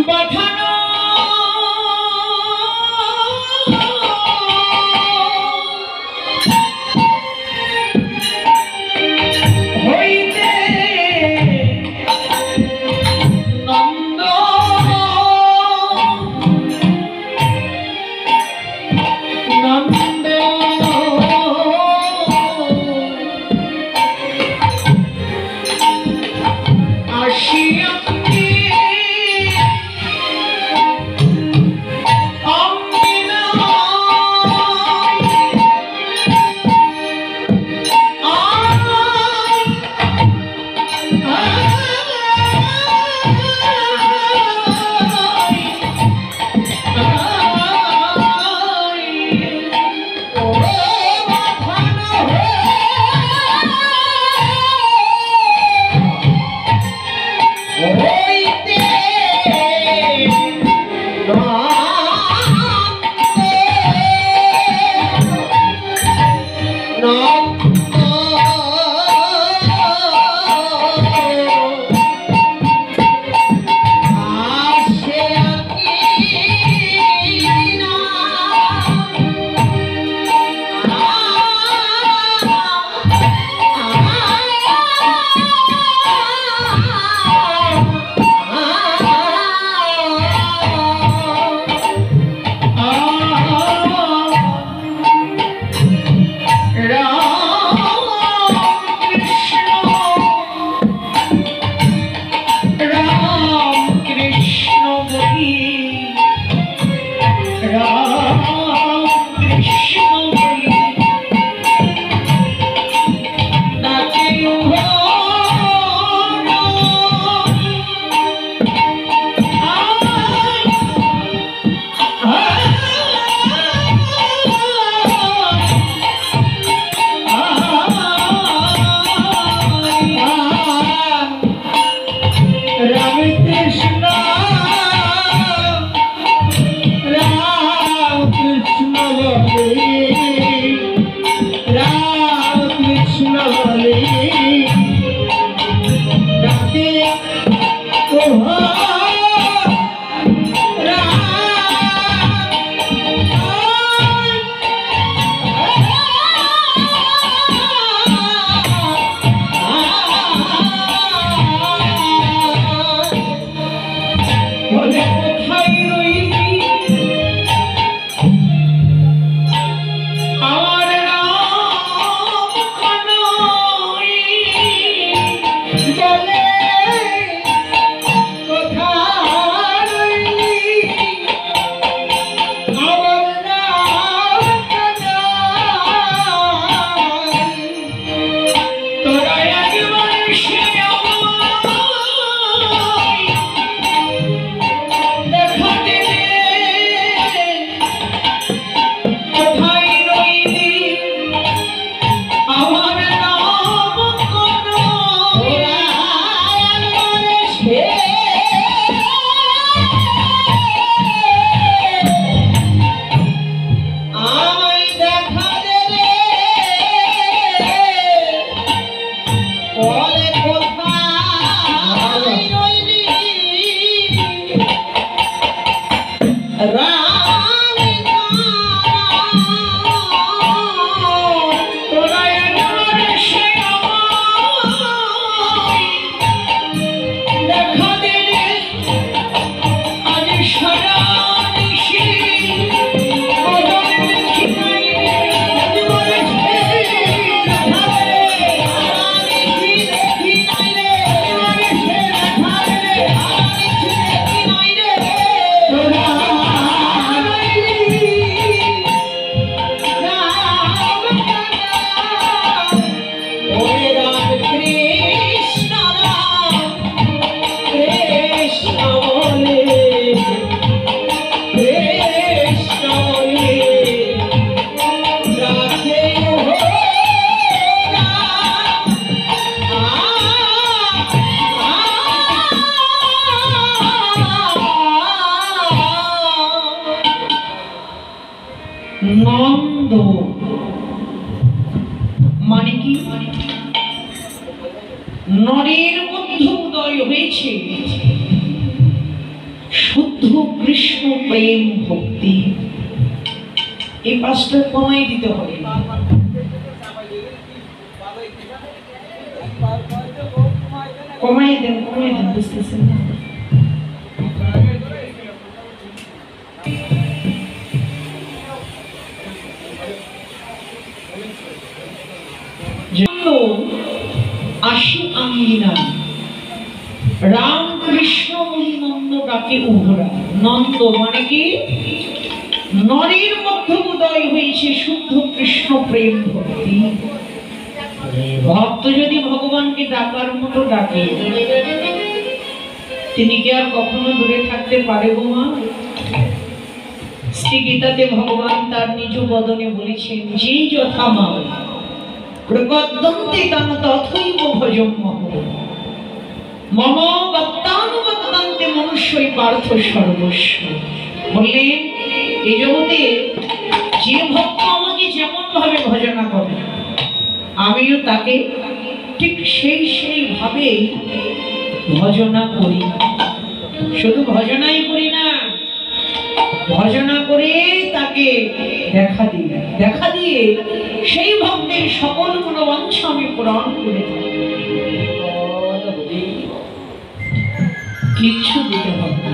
বাঁধানো হইতে নন্দ নন্দ আসিয়া নন্দ মানে কি? নরের মধ্যে উদয় হয়েছে প্রেম ভক্তি, এই পাঁচটা কমাই দিতে হবে। কমাই দেন বুঝতেছেন না? আশু আঙ্গিনা রামকৃষ্ণ বলি নন্দ ডাকে উহরা। নন্দ মানে কি? নরের মধ্যে উদয় হয়েছে শুদ্ধ কৃষ্ণ প্রেম ভক্তি। ভক্ত যদি ভগবানকে ডাকার মতো ডাকে, তিনি কি আর কখনো দূরে থাকতে পারে গো মা? শ্রী গীতাতে ভগবান তার নিজ বদনে বলেছেন, যে যথা মা প্রপদ্যন্তে তাম তথৈব ভজম্মহ মম গত্তানুগত্তান্তে মনুষ্যই পার্থ সর্বস্ব। বললেন, এই জগতে যে ভক্ত আমাকে যেমন ভাবে ভজনা করে, আমিও তাকে ঠিক সেই ভাবে ভজনা করি। শুধু ভজনাই করি না, ভজনা করে তাকে দেখা দিয়ে সেই ভক্তের সকল মনোবাঞ্ছা আমি পূরণ করে থাকি। কিচ্ছু দিতে হবে না।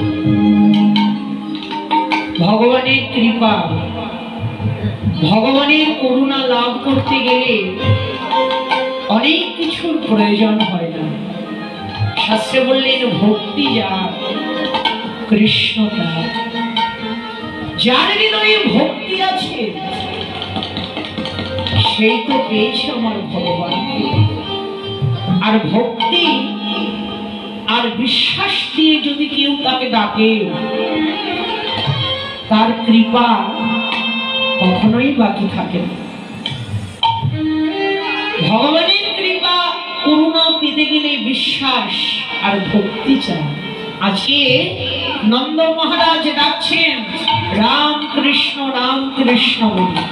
ভগবানের কৃপা, ভগবানের করুণা লাভ করতে গেলে অনেক কিছুর প্রয়োজন হয় না। শাস্ত্রে বললেন, ভক্তি যার কৃষ্ণ তার। যার হৃদয়ে ভক্তি আছে সেই তো পেয়েছে আমার ভগবানকে। আর ভক্তি আর বিশ্বাস দিয়ে যদি কেউ তাকে ডাকে, তার কৃপা কখনোই বাকি থাকে না। ভগবানের কৃপা করুণা পেতে গেলে বিশ্বাস আর ভক্তি চায়। আজকে নন্দ মহারাজ ডাকছেন রামকৃষ্ণ রামকৃষ্ণ বলি।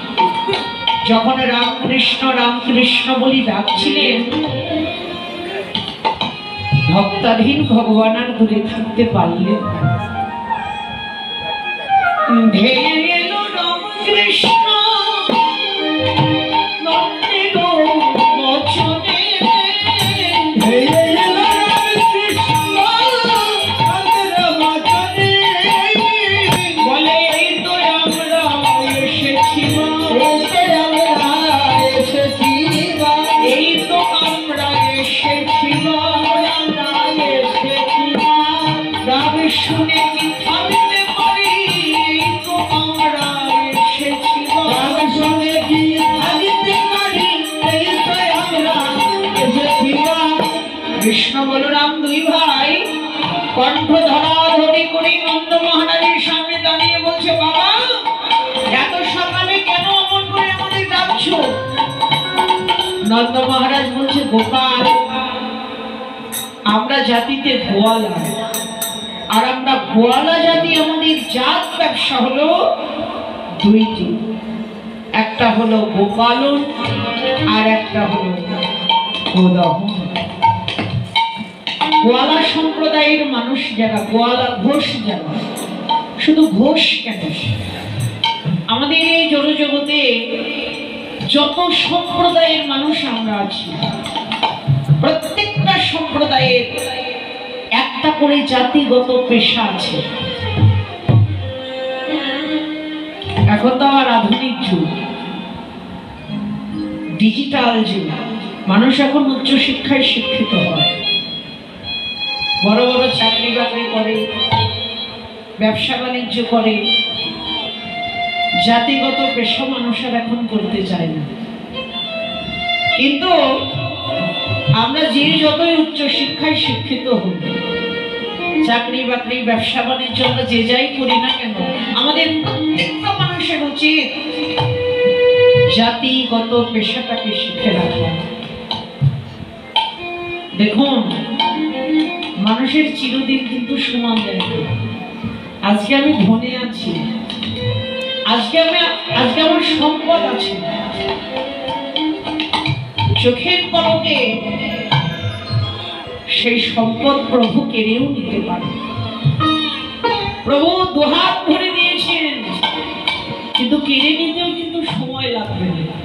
যখন রামকৃষ্ণ রামকৃষ্ণ বলি ডাকছিলেন, ভক্তাধীন ভগবান আর দূরে থাকতে পারলেন না। ভেঙে গেল রামকৃষ্ণ নন্দের বচনে, ভেঙে গেল রামকৃষ্ণ নন্দের বচনে। বলে, এই তো আমরা এসেছি, এই তো আমরা এসেছি, রাম শুনে কি থামতে পারি? এই তো আমরা এসেছি, রাম শুনে কি থামতে পারি? এই তো আমরা এসেছি। কৃষ্ণ বলরাম দুই ভাই কণ্ঠ ধরাধরি করে নন্দ মহারাজের সামনে দাঁড়িয়ে বলছে, বাবা এত সকালে কেন অমন করে আমাদের ডাকছো? নন্দ মহারাজ বলছে, গোপাল আমরা জাতিতে গোয়ালা, আর আমরা গোয়ালা জাতি, আমাদের জাত ব্যবসা হলো দুইটি, একটা হলো গোপালন আর একটা হলো গোদহন। গোয়ালা সম্প্রদায়ের মানুষ যারা, গোয়ালা ঘোষ যারা, শুধু ঘোষ কেন, আমাদের এই জড়জগতে যত সম্প্রদায়ের মানুষ আমরা আছি, প্রত্যেকটা সম্প্রদায়ের একটা করে জাতিগত পেশা আছে। এখন তো আর আধুনিক যুগ, ডিজিটাল যুগ, মানুষ এখন উচ্চ শিক্ষায় শিক্ষিত হয়, বড় বড় চাকরি বাকরি করে, ব্যবসা বাণিজ্য করে। জাতিগত পেশা মানুষ আর এখন করতে চায় না। কিন্তু আমরা যে যতই উচ্চ শিক্ষায় শিক্ষিত হই, চাকরি বাকরি ব্যবসা বাণিজ্য আমরা যে যাই করি না কেন, আমাদের প্রত্যেকটা মানুষের উচিত জাতিগত পেশাটাকে শিখে রাখা। দেখুন, মানুষের চিরদিন কিন্তু সমান যায় না। আজকে আমি ধনে আছি, আজকে আমার সম্পদ আছে, চোখের পলকে সেই সম্পদ প্রভু কেড়েও নিতে পারে। প্রভু দুহাত ভরে কেড়ে নিতেও কিন্তু সময় লাগবে না।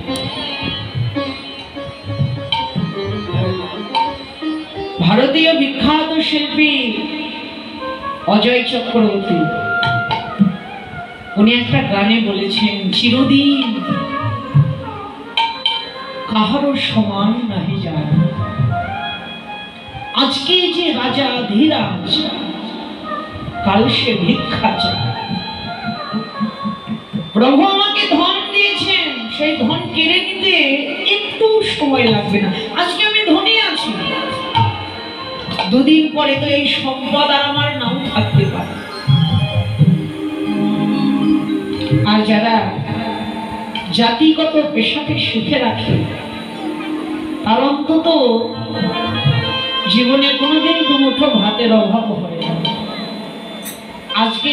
ভারতীয় বিখ্যাত শিল্পী অজয় চক্রবর্তী উনি একটা গানে বলেছেন, চিরদিন কাহারও সমান নাহি যায়, আজকে যে রাজা ধীরাজ কাল সে ভিক্ষা চায়। প্রভু আমাকে ধন দিয়েছেন, সেই ধন কেড়ে নিতে একটু সময় লাগবে না। আজকে আমি ধনী আছি, দুদিন পরে তো এই সম্পদ আর আমার নাও থাকতে পারে। আর যারা জাতিগত পেশাকে শিখে রাখে তার অন্তত জীবনে কোনোদিন দুমুঠো ভাতের অভাব হয় না। আজকে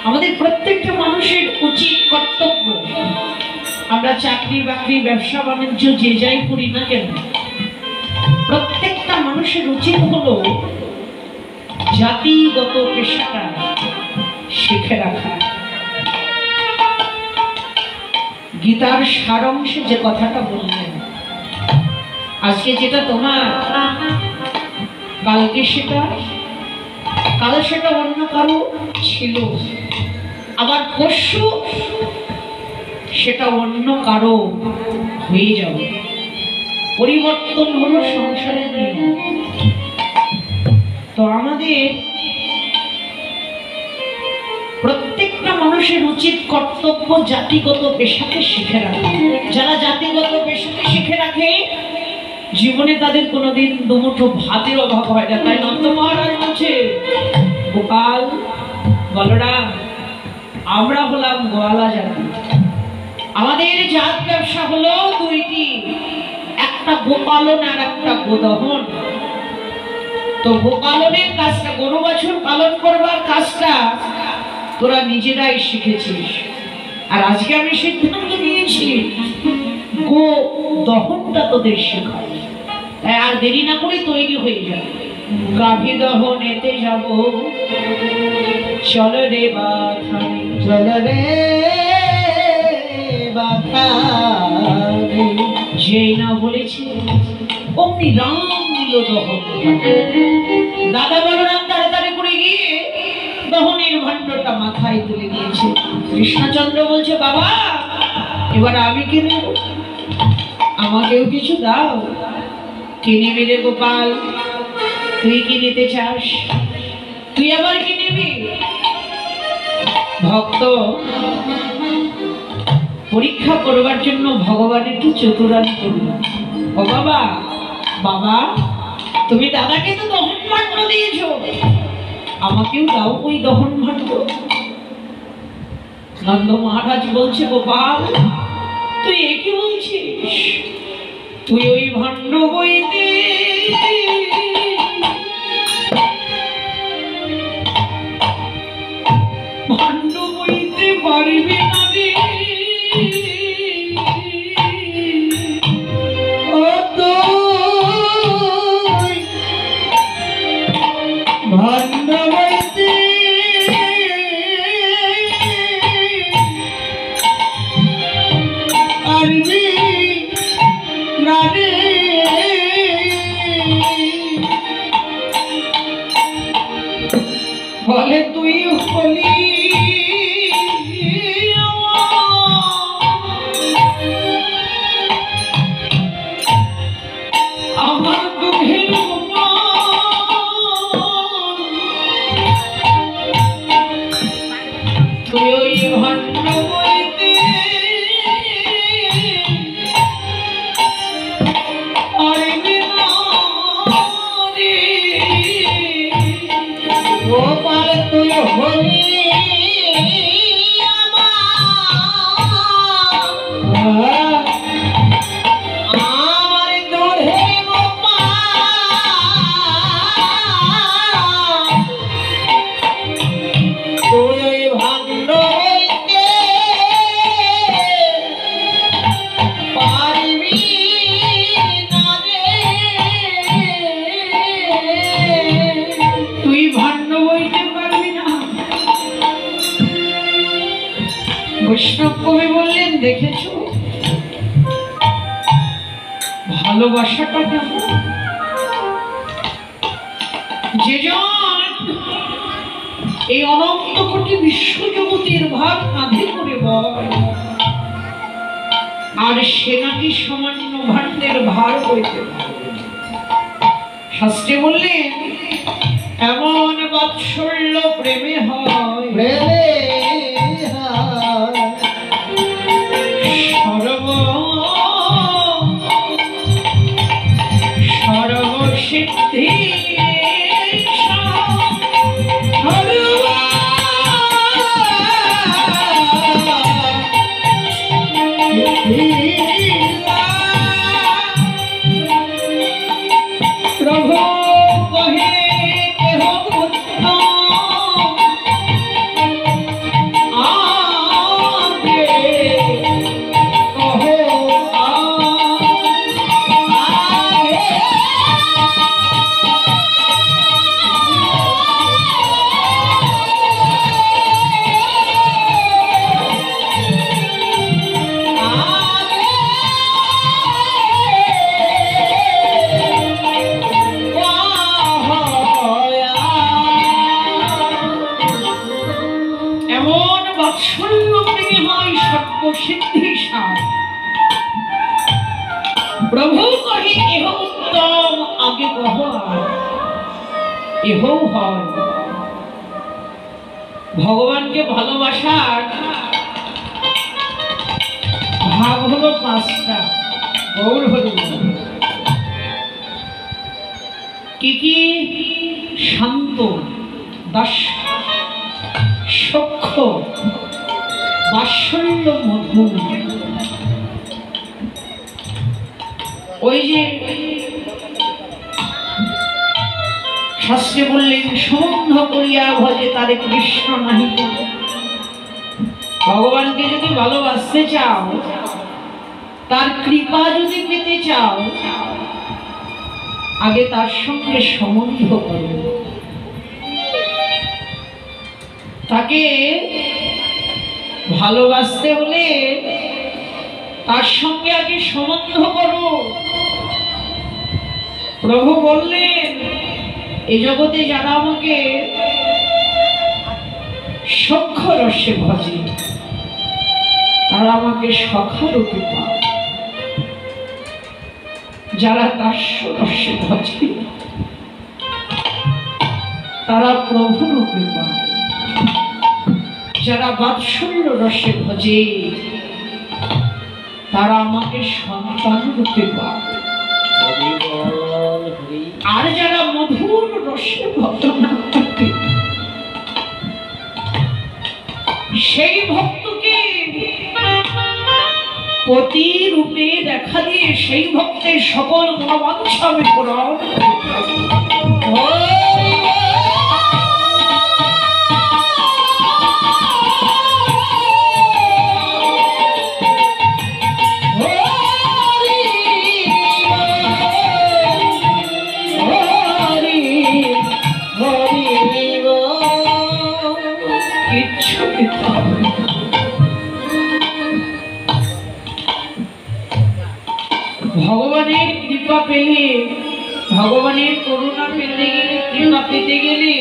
আমাদের প্রত্যেকটা মানুষের উচিত কর্তব্য, আমরা চাকরি বাকরি ব্যবসা বাণিজ্য যে যাই করি না কেন, প্রত্যেকটা মানুষের উচিত হলো জাতিগত পেশাটা শিখে রাখা। গীতার সারাংশে যে কথাটা বললেন, আজকে যেটা তোমার কালকে সেটা, কাল সেটা অন্য কারো ছিল, আবার পরশু সেটা অন্য কারো হয়ে যাবে। পরিবর্তন হলো সংসারের নিয়ম। তো আমাদের প্রত্যেকটা মানুষের উচিত কর্তব্য জাতিগত পেশাকে শিখে রাখা। যারা জাতিগত পেশাকে শিখে রাখে জীবনে তাদের কোনোদিন দুমুঠো ভাতের অভাব হয় না। তাই নন্দ মহারাজ বলছে, গোপাল বলরাম আমরা হলাম গোয়ালা জাতি, আমাদের জাত ব্যবসা হলো দুইটি, একটা গোপালন আর একটা গোদহন। তো গোপালনের কাজটা, গরু বাছুর পালন করবার কাজটা তোরা নিজেরাই শিখেছিস, আর আজকে আমি সিদ্ধান্ত নিয়েছি গো দহনটা তোদের শেখাই। তাই আর দেরি না করে তৈরি হয়ে যাবে, গাভী দহনেতে যাব, চল রে বাথানি, চল রে বাথানি। যেই না বলেছে অমনি রাম নিল দহন। দাদা বলরাম তাড়াতাড়ি করে গিয়ে দহনের ভাণ্ডটা মাথায় তুলে দিয়েছে। কৃষ্ণচন্দ্র বলছে, বাবা এবার আমি কি নেব, আমাকেও কিছু দাও। কি নিবি রে গোপাল, তুই কি নিতে চাস, তুই আবার কি নিবি? ভক্ত পরীক্ষা করবার জন্য ভগবান একটু চতুরানি করল। ও বাবা, বাবা তুমি দাদাকে তো দহন ভাণ্ড দিয়েছ, আমাকেও দাও ওই দহন ভাণ্ড। নন্দ মহারাজ বলছে, গোপাল তুই একই বলছিস, তুই ওই ভাণ্ড বইতে ভাণ্ড বইতে পারবি না রে। ও তুই ভাণ্ড বইতে পারবি না রে। বলে তুই হলি আমার দুঃখের তুই ওই ভাণ্ড বইতে পারবি না রে। গোপাল তুই হলি আমার দুধের গোপাল, তুই ওই ভাণ্ড হইতে পারবি না রে। তুই ভাণ্ড বইতে পারবি না, বৈষ্ণব কবি বললেন, দেখেছো ভালোবাসাটা কেমন? যেজন এই অনন্ত কোটি বিশ্বজগতের ভাগ কাঁধে করে বয়, আর সে নাকি সামান্য ভাণ্ডের ভার হইতে পারে। শাস্ত্রে বললেন, এমন বাৎসল্য প্রেমে হয়, প্রেমে সর্বসিদ্ধি প্রভু কহে কেহ উত্তম আগে কহো এমন বাৎসল্য প্রেমে হয় সর্বসিদ্ধি সার। প্রভু কহে এহ উত্তম আগে কহ আর এহও হয়। ভগবানকে ভালোবাসার ভাব হলো পাঁচটা। গৌর হরি কি কি? শান্ত, দাস, সখ্য, বাৎসল্য, মধুর। ওই যে শাস্ত্রে বললেন, সম্বন্ধ করিয়া ভজে তারে কৃষ্ণ নাহি। ভগবানকে যদি ভালোবাসতে চাও, তার কৃপা যদি পেতে চাও, আগে তার সঙ্গে সম্বন্ধ করো। তাকে ভালোবাসতে হলে তার সঙ্গে আগে সম্বন্ধ করো। প্রভু বললেন, এই জগতে যারা আমাকে সখ্য রসে ভজে, তারা আমাকে সখা রূপে পায়। যারা দাস্য রসে ভজে, তারা প্রভু রূপে পায়। যারা বাৎসল্য রসে ভজে, তারা আমাকে সন্তান রূপে পায়। আর যারা মধুর রসে ভজনা করে, সেই ভক্তকে পতি রূপে দেখা দিয়ে সেই ভক্তের সকল মনোবাঞ্ছা আমি পূরণ ভগবানের কৃপা পেলে, ভগবানের করুণা পেতে গেলে, কৃপা পেতে গেলে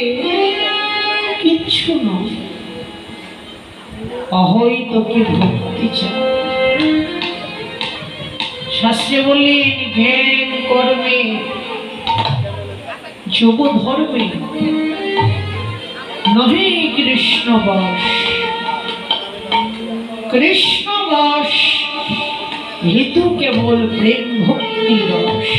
কিচ্ছু নয়, অহৈতুকী ভক্তি চাই। শাস্ত্রে বললেন, জ্ঞান কর্মে যোগ ধর্মে নহে কৃষ্ণ বশ। কৃষ্ণ বশ হেতু কেবল প্রেম ভক্তি রস।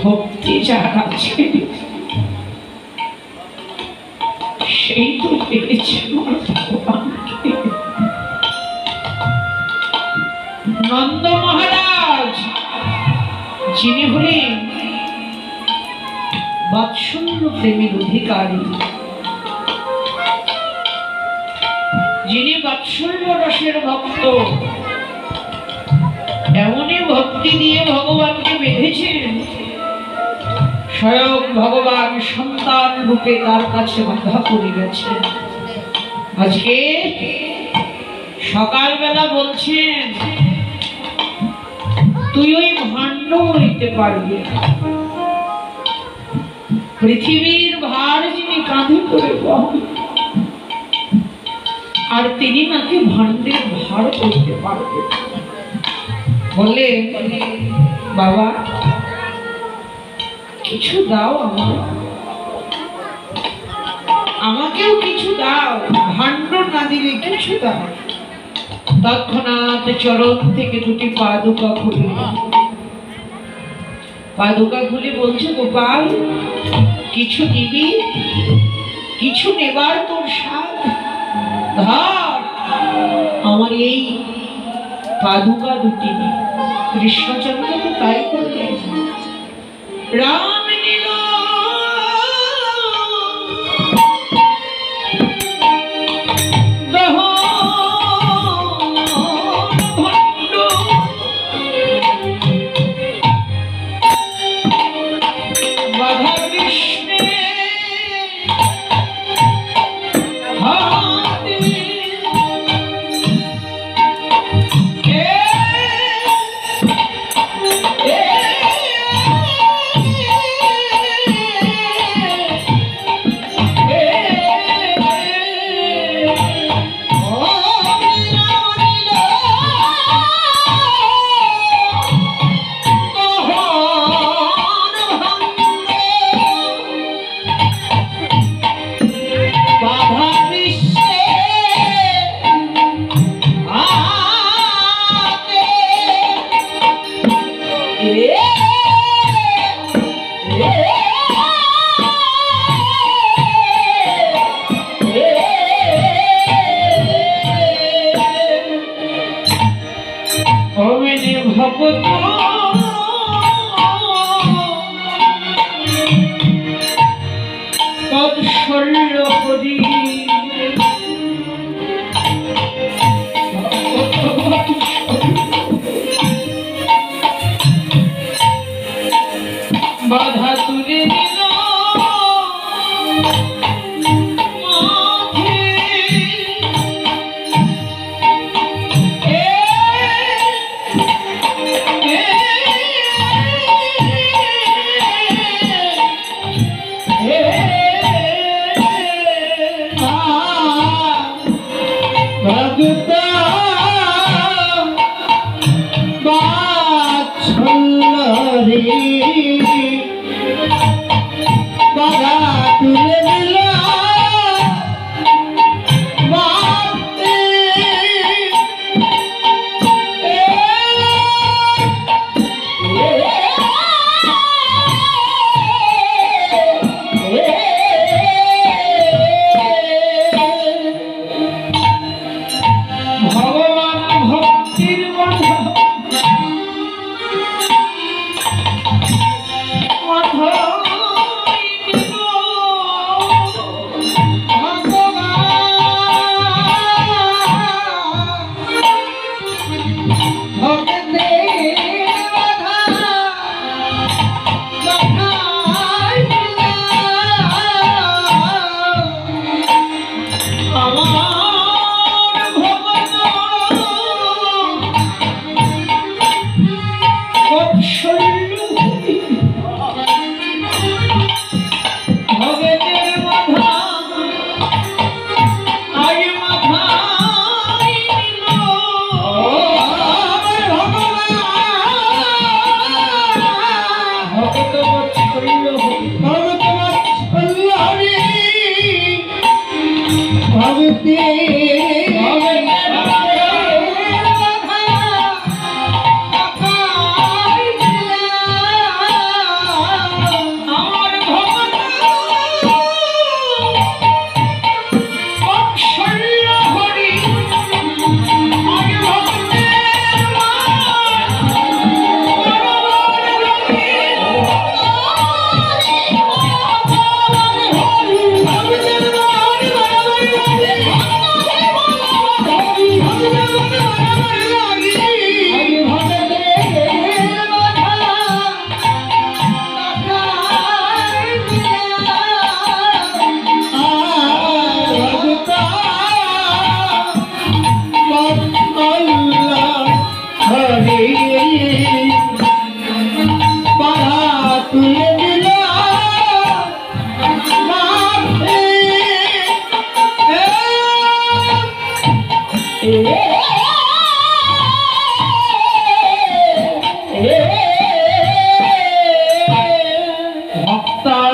ভক্তি যার আছে সেই তো পেয়েছে ভগবানকে। নন্দ মহারাজ যিনি হলেন বাৎসল্য প্রেমের অধিকারী, যিনি বাৎসল্য রসের ভক্ত, এমনই ভক্তি দিয়ে ভগবানকে বেঁধেছেন, স্বয়ং ভগবান সন্তান রূপে তার কাছে বাধা পড়ে গেছে। আজকে সকালবেলা বলছেন তুই ওই ভাণ্ড হইতে পারবি না। পৃথিবীর ভার যিনি কাঁধে করে বহন, আর তিনি নাকি ভাণ্ডের ভার করতে পারবে। বলে বাবা কিছু দাও, আমাকেও কিছু দাও, ভাণ্ড না দিলে কিছু দাও। তৎক্ষণাৎ চরণ থেকে দুটি পাদুকা খুলে বলছে গোপাল কিছু দিবি, কিছু নেবার তোর সাথ ধর। আমার এই পাদুকা দুটি নেই। কৃষ্ণচন্দ্র তো তাই করলেন। রাম নিল বাধা তুলে নিল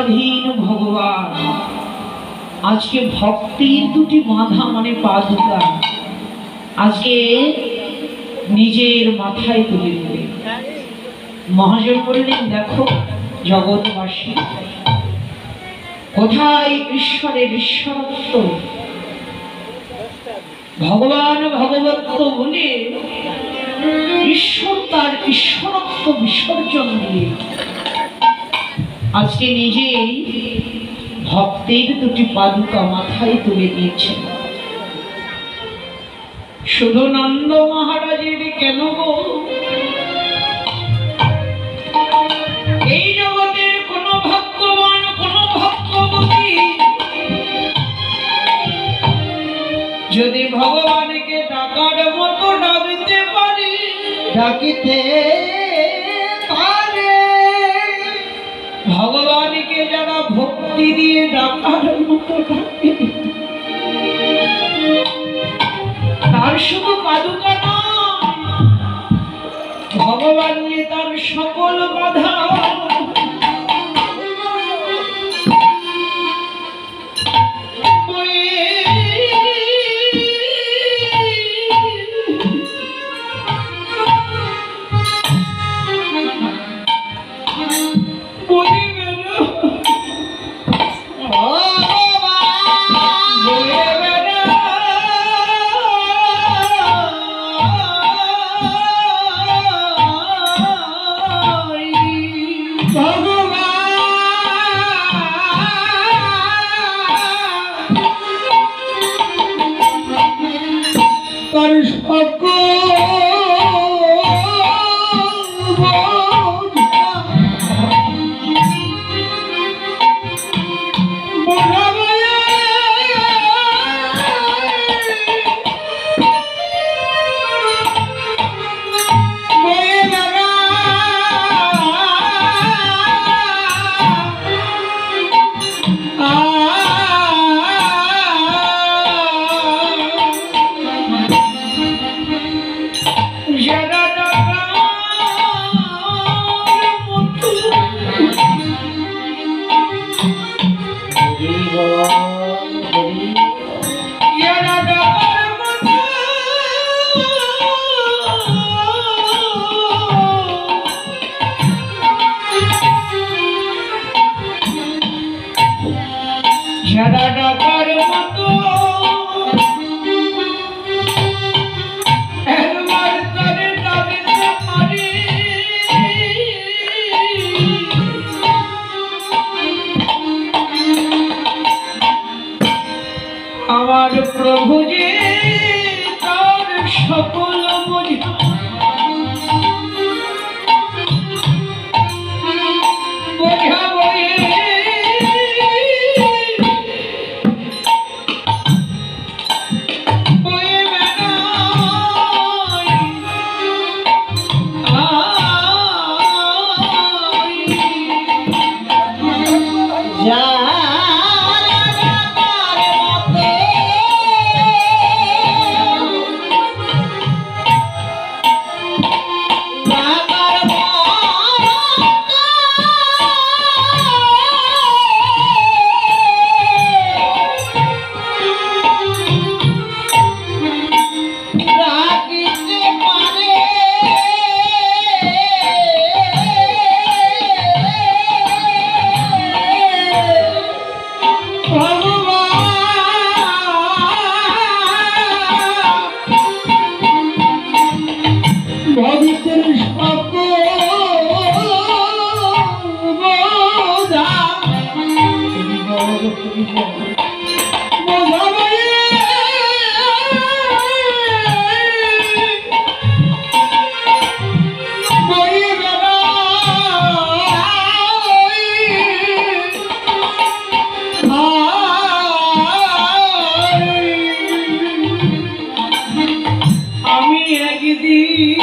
করুণাধীন ভগবান আজকে ভক্তির দুটি মাথা মানে পাদুকা আজকে নিজের মাথায় তুলে দিলে। মহাজন বললেন, দেখো জগৎবাসী, কোথায় ঈশ্বরের ঈশ্বরত্ব, ভগবান ভগবত্ব বলে ঈশ্বর তার ঈশ্বরত্ব বিসর্জন দিয়ে আজকে নিজেই ভক্তের দুটি পাদুকা মাথায় তুলে দিয়েছেন। শুধু নন্দ মহারাজের কেন গো, এই জগতের কোন ভক্তবান কোন ভক্তবতী যদি ভগবানকে ডাকার মতো ডাকতে পারে, ডাকিতে পারে, ভগবানকে যারা ভক্তি দিয়ে ডাকার মতো ডাকে, তার শুধু পাদুকা নয়, ভগবান যে তার সকল বাধা আমার প্রভু যে তার সকল বোঝা বোঝা বয়ে বয়ে বেড়ায় যা আমি একদিন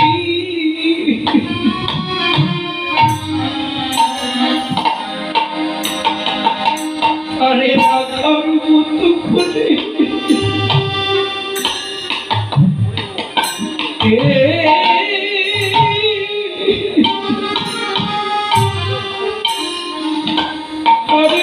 আরে রাখার মতো করে আরে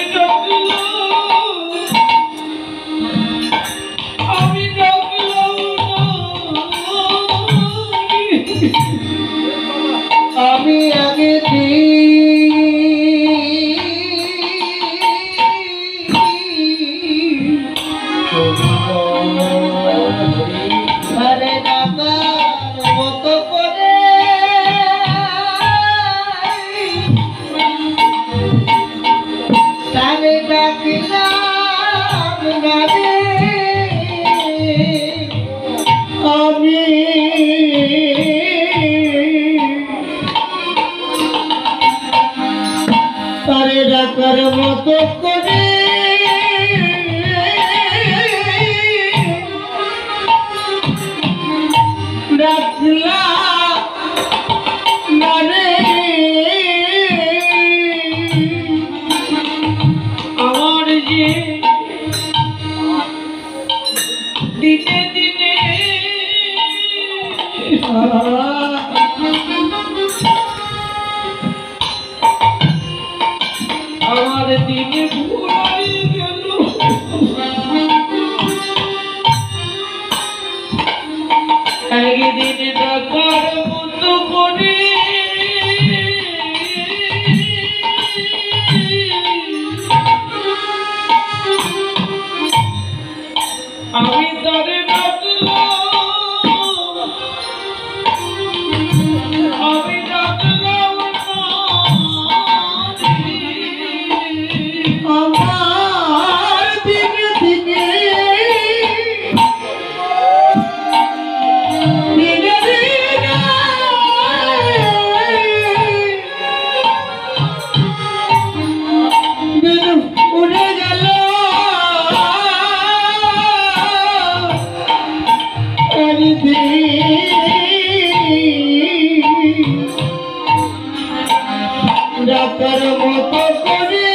তারে ডাকলাম না রে আমি তারে ডাকার মতো করে ডাকলাম না রে আমার যে দিনে দিনে আমার দিনে ভুলাই গেল একদিন ডাকার মতো করে আমি তারে ডাকলাম আমি ডাকলাম আমার দিনে দিনে দিনে দিনে উড়ে গেল ডাকার মতো করে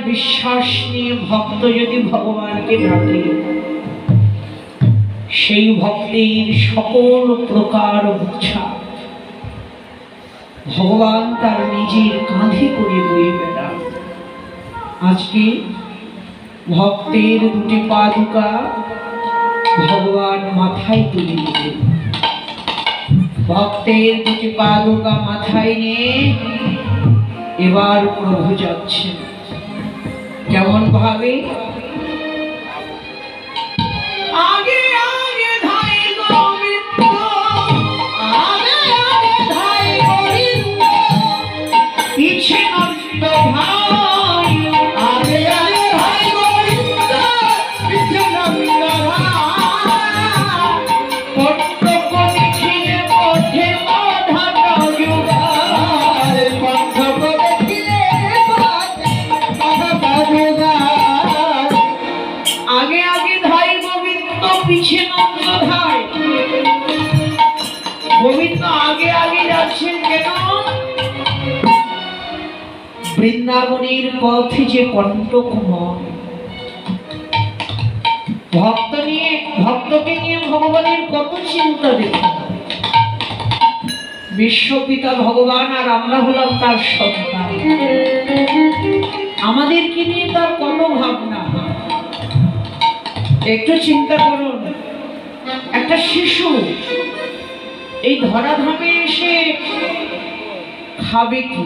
বিশ্বাস নিয়ে ভক্ত যদি ভগবানকে ডাকে, সেই ভক্তির সকল প্রকার বোঝা ভগবান তার নিজের কাঁধে করে বয়ে বেড়ান। আজকে ভক্তের দুটি পাদুকা ভগবান মাথায় তুলে দিলেন। ভক্তের দুটি পাদুকা মাথায় নিয়ে এবার প্রভু যাচ্ছেন। কেমন ভাবে? আগে আগে ধাই গোবিন্দ, আগে আগে ধাই গোবিন্দ, পিছে নন্দ ভাই, আগে আগে ধাই গোবিন্দ, পিছে নন্দ ভাই, কণ্ঠক দেখিলে মধ্যে মধাটা যুগাল, কণ্ঠক দেখিলে মধাটা যুগাল, আগে আগে ধাই গোবিন্দ, পিছে নন্দ ধাই। গোবিন্দ আগে আগে যাচ্ছেন কেন? বৃন্দাবনের পথে যে কণ্টকময়, ভক্তকে নিয়ে ভগবানের কত চিন্তা দেখুন। বিশ্বপিতা ভগবান আর আমরা হলাম তার সন্তান, আমাদেরকে নিয়ে তার কত ভাবনা। একটু চিন্তা করুন, একটা শিশু এই ধরাধামে এসে খাবে কি?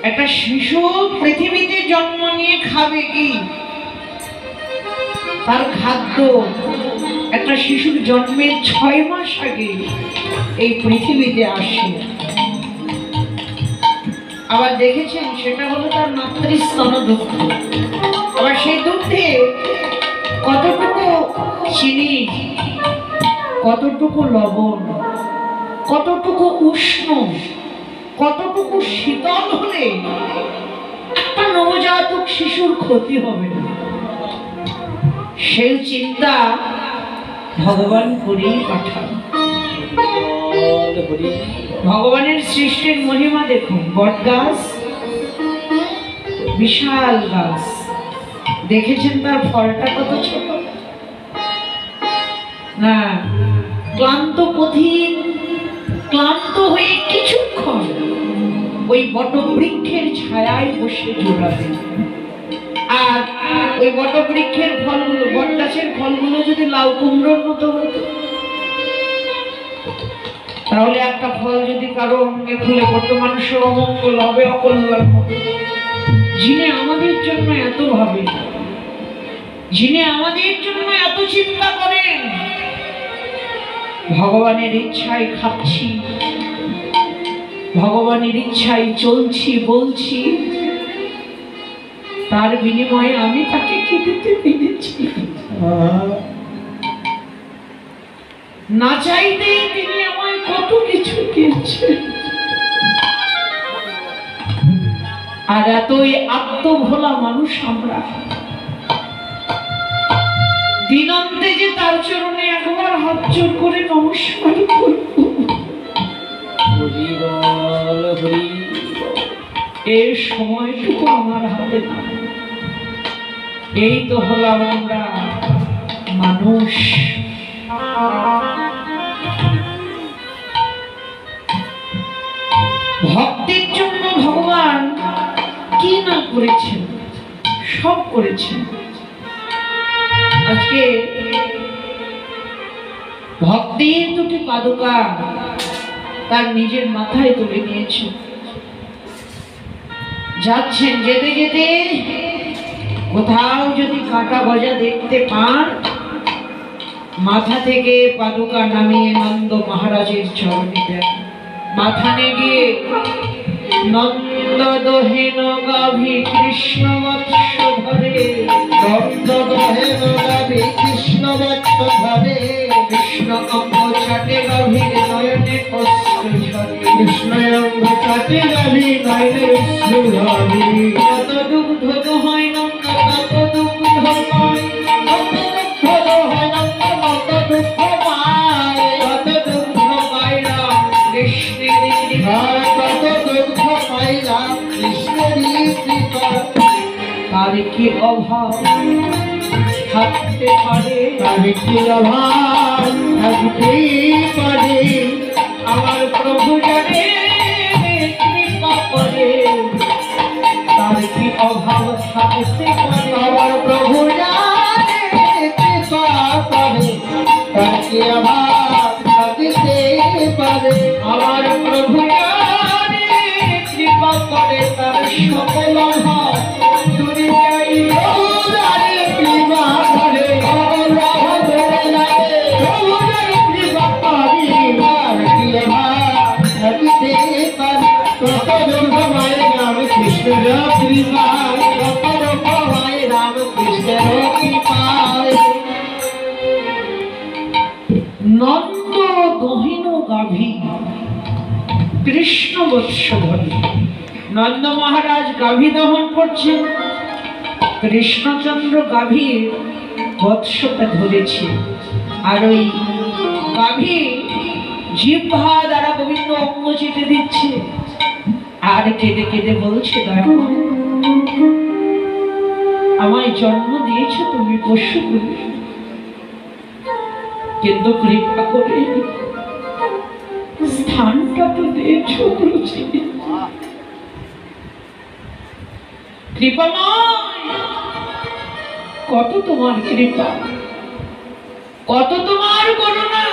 একটা শিশু পৃথিবীতে জন্ম নিয়ে খাবে কি? তার খাদ্য একটা শিশুর জন্মের 6 মাস আগে এই পৃথিবীতে আসে। আবার দেখেছেন সেটা হলো তার মাতৃস্তন দুগ্ধ। আবার সেই দুগ্ধে কতটুকু চিনি, কতটুকু লবণ, কতটুকু উষ্ণ, কতটুকু শীতল হলে একটা নবজাতক শিশুর ক্ষতি হবে না, সেই চিন্তা ভগবান করেই পাঠান। ভগবানের সৃষ্টির মহিমা দেখুন। বট গাছ বিশাল গাছ, দেখেছেন তার ফলটা কত ছোট না? ক্লান্ত পথিক ক্লান্ত হয়ে কিছুক্ষণ ওই বটবৃক্ষের ছায়ায় বসে জোড়াবে। আর ওই বটবৃক্ষের ফলগুলো, বট গাছের ফলগুলো যদি লাউ কুমড়োর মতো হতো, তাহলে একটা ফল যদি কারো অঙ্গে খুলে পড়তো, মানুষের অমঙ্গল হবে, অকল্যাণ হবে। যিনি আমাদের জন্য এত ভাবেন, যিনি আমাদের জন্য এত চিন্তা করেন, ভগবানের ইচ্ছায় খাচ্ছি, ভগবানের ইচ্ছায় চলছি বলছি, তার বিনিময়ে আমি তাকে কি দিতে পেরেছি? না চাইতেই তিনি আমায় কত কিছু দিয়েছেন। আর এতই আত্মভোলা মানুষ আমরা, দিনান্তে যে তার চরণে একবার হাত জোড় করে নমস্কার করব, এই সময়টুকু আমার হাতে না। এই তো হলাম আমরা মানুষ। ভক্তের জন্য ভগবান কি না করেছেন, সব করেছেন। আজকে ভক্তের দুটি পাদুকা তার নিজের মাথায় তুলে নিয়েছেন। যাচ্ছেন, যেতে যেতে কোথাও যদি কাটা গজা দেখতে পান, মাথা থেকে পাদুকা নামিয়ে নন্দ মহারাজের চরণে দেন। মাথা নেগিয়ে নন্দ দহেন গাভী কৃষ্ণ বৎস ধরে, নন্দ দহেন গাভী কৃষ্ণ বৎস ধরে, কৃষ্ণ অঙ্গ চাটে গাভীর নয়নে অশ্রু ঝরে, কৃষ্ণ অঙ্গ চাটে গাভীর নয়নে অশ্রু ঝরে। কত দুগ্ধ দোহায় নন্দ, কত দুগ্ধ পায়, কত দুগ্ধ দোহায় নন্দ, কত দুগ্ধ পায়, কত দুগ্ধ পায় রাম কৃষ্ণের, কত দুগ্ধ পায় রাম কি অভাব থাকতে পারে, তার কি অভাব থাকতে পারে, আমার প্রভু জানে কৃপা করে, তার কি অভাব থাকতে পারে, আমার প্রভু জানে কৃপা করে, তার কি অভাব থাকতে পারে, আমার প্রভু জানে কৃপা করে, তার সকল অভাব দূরে যাই। প্রভু জানে কৃপা করে, অভাব দূরে যায়, প্রভু জানে কৃপা করে, তার কি অভাব থাকতে পারে, কত দুঃখ মায়ের নাম কৃষ্ণের কৃপা, কত দুঃখ মায়ের নাম কৃষ্ণের কৃপায়। নন্দ দহিন গাভী কৃষ্ণ বৎস ধরে, নন্দ মহারাজ গাভী দহন করছেন, কৃষ্ণচন্দ্র গাভীর বৎসটা ধরেছে, আর ওই গাভী জিহ্বা দ্বারা গোবিন্দ অঙ্গ চেটে দিচ্ছে, আর কেঁদে কেঁদে বলছে, দয়া করে আমায় জন্ম দিয়েছ তুমি পশু বলে, কিন্তু কৃপা করে স্থানটা তো দিয়েছ রুচি। কৃপাময়, কত তোমার কৃপা, কত তোমার করুণা,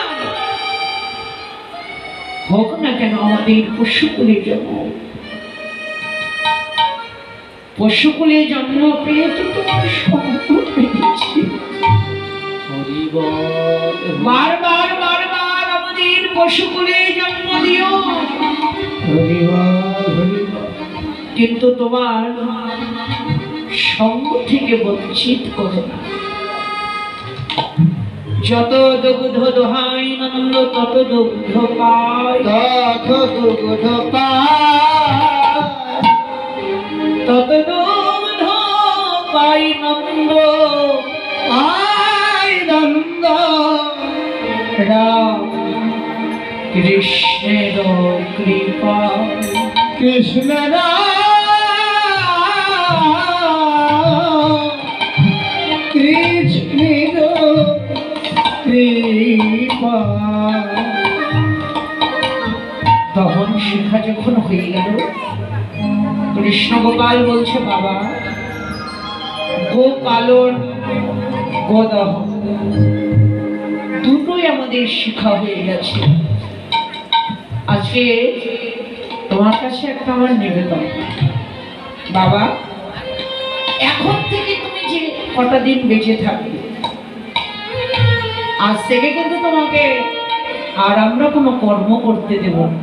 হোক না কেন আমাদের পশুকুলে জন্ম, পশুকুলে জন্ম পেয়ে তো তোমার সঙ্গ পেয়েছি, বারবার বারবার আমাদের পশুকুলে জন্ম দিও, কিন্তু তোমার সঙ্গ থেকে বঞ্চিত করো না। যত দুগ্ধ দোহাই নন্দ তত দুগ্ধ পায়, তত দুগ্ধ পায়, তত দুগ্ধ পাই নন্দ, আয় নন্দ, রাম কৃষ্ণের কৃপা, কৃষ্ণের কৃষ্ণের কৃপা। তখন শিখা যখন হয়ে গেল, কৃষ্ণ গোপাল বলছে, বাবা গো পালন গো দহন দুটোই আমাদের শিক্ষা হয়ে গেছে, আজকে তোমার কাছে একটা আমার নিবেদন, বাবা এখন থেকে তুমি যে কটা দিন বেঁচে থাকবে, আজ থেকে কিন্তু তোমাকে আর আমরা কোনো কর্ম করতে দেব না,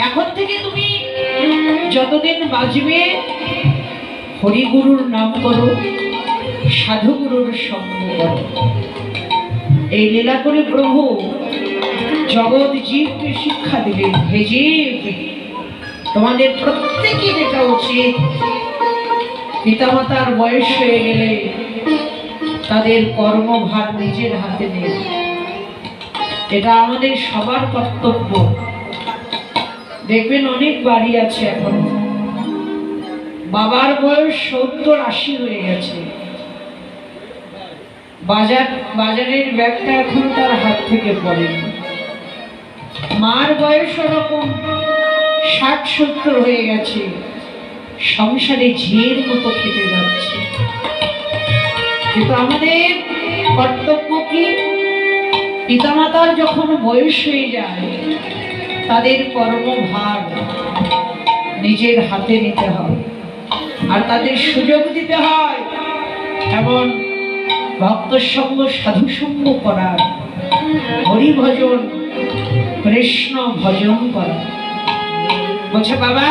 এখন থেকে তুমি যতদিন বাঁচবে হরিগুরুর নাম করো, সাধুগুরুর সঙ্গ করো। এই লীলা করে প্রভু জগৎ জীবকে শিক্ষা দিলেন, হে জীব তোমাদের প্রত্যেকের এটা উচিত, পিতামাতার বয়স হয়ে গেলে তাদের কর্মভার নিজের হাতে নেই, এটা আমাদের সবার কর্তব্য। দেখবেন অনেক বাড়ি আছে এখন বাবার বয়স 70-80 হয়ে গেছে, বাজারের ব্যাগটা এখন তার হাত থেকে পড়েনি, মার বয়স ওরকম 60-70 হয়ে গেছে, সংসারে ঝিয়ের মতো খেতে যাচ্ছে। কিন্তু আমাদের কর্তব্য কি, পিতামাতার যখন বয়স হয়ে যায় তাদের কর্মভার নিজের হাতে নিতে হয়, আর তাদের সুযোগ দিতে হয় এমন ভক্ত সঙ্গ সাধু সঙ্গ করার, হরি ভজন কৃষ্ণ ভজন করার। বলছে বাবা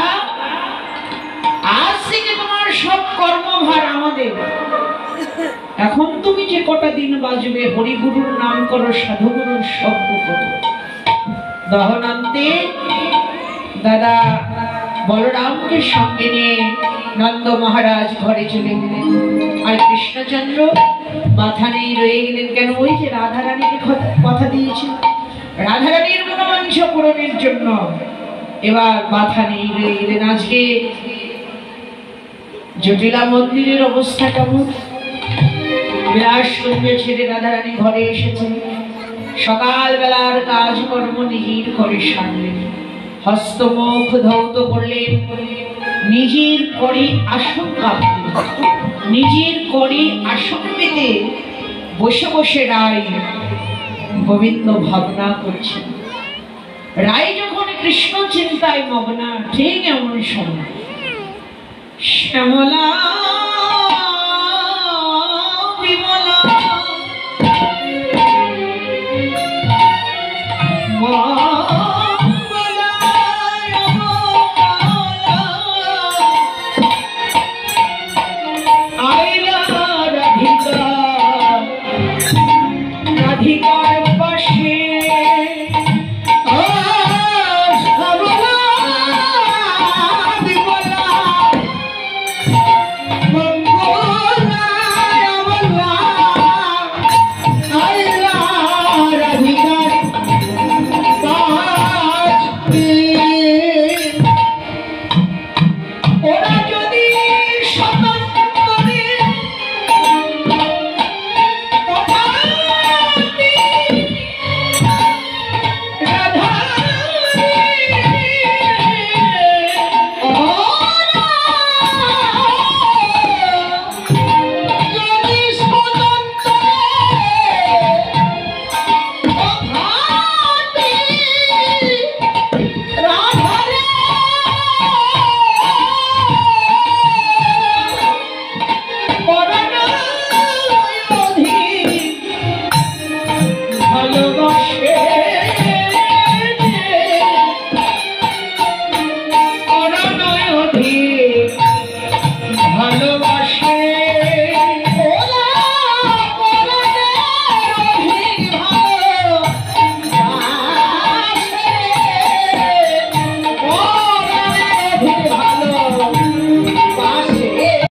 আজ থেকে তোমার সব কর্মভার আমাদের, এখন তুমি যে কটা দিন বাজবে হরিগুরুর নাম করো, সাধুগুরুর সঙ্গ করো। দহনান্তে দাদা বলরামকে সঙ্গে নিয়ে নন্দ মহারাজ ঘরে চলে গেলেন, আর কৃষ্ণচন্দ্র মাথা নিয়ে রয়ে গেলেন। কেন? ওই যে রাধারানীকে কথা দিয়েছিল, রাধারানীর মনোবাঞ্ছা পূরণের জন্য এবার মাথা নিয়ে রয়ে গেলেন। আজকে জটিলা মন্দিরের অবস্থা কেমন? বিলাস সঙ্গে ছেড়ে রাধারানী ঘরে এসেছেন। সকালবেলার কাজকর্ম নিজের করে সারলেন, হস্তমুখ ধৌত করলেন, নিজের করে আসন কাঁপলেন, নিজের করে আসন পেতে বসে বসে রায় গোবিন্দ ভাবনা করছেন। রায় যখন কৃষ্ণ চিন্তায় মগ্না, ঠিক এমন সময় শ্যামলা